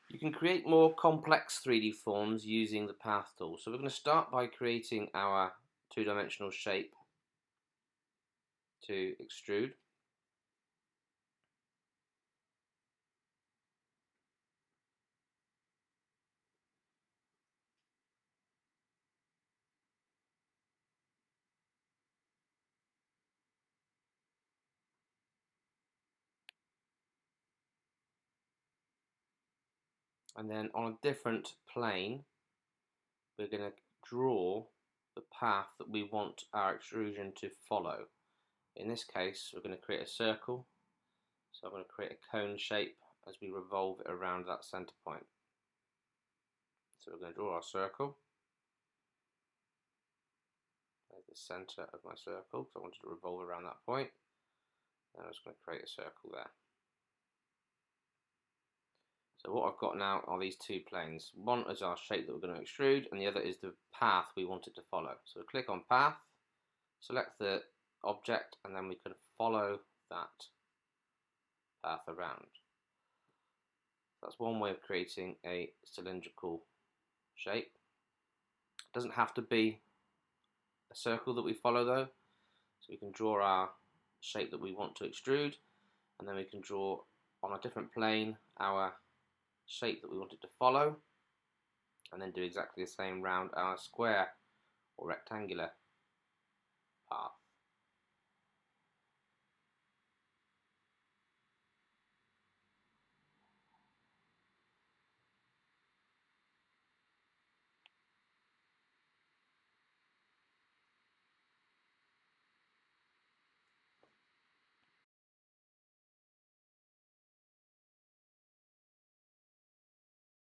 You can create more complex 3D forms using the path tool. So we're going to start by creating our two-dimensional shape to extrude. And then on a different plane, we're going to draw the path that we want our extrusion to follow. In this case, we're going to create a circle. So I'm going to create a cone shape as we revolve it around that center point. So we're going to draw our circle. There's the center of my circle, so I wanted to revolve around that point. And I'm just going to create a circle there. So what I've got now are these two planes. One is our shape that we're going to extrude, and the other is the path we want it to follow. So click on path, select the object, and then we can follow that path around. That's one way of creating a cylindrical shape. It doesn't have to be a circle that we follow though. So we can draw our shape that we want to extrude, and then we can draw on a different plane our shape that we want it to follow, and then do exactly the same round our square or rectangular part.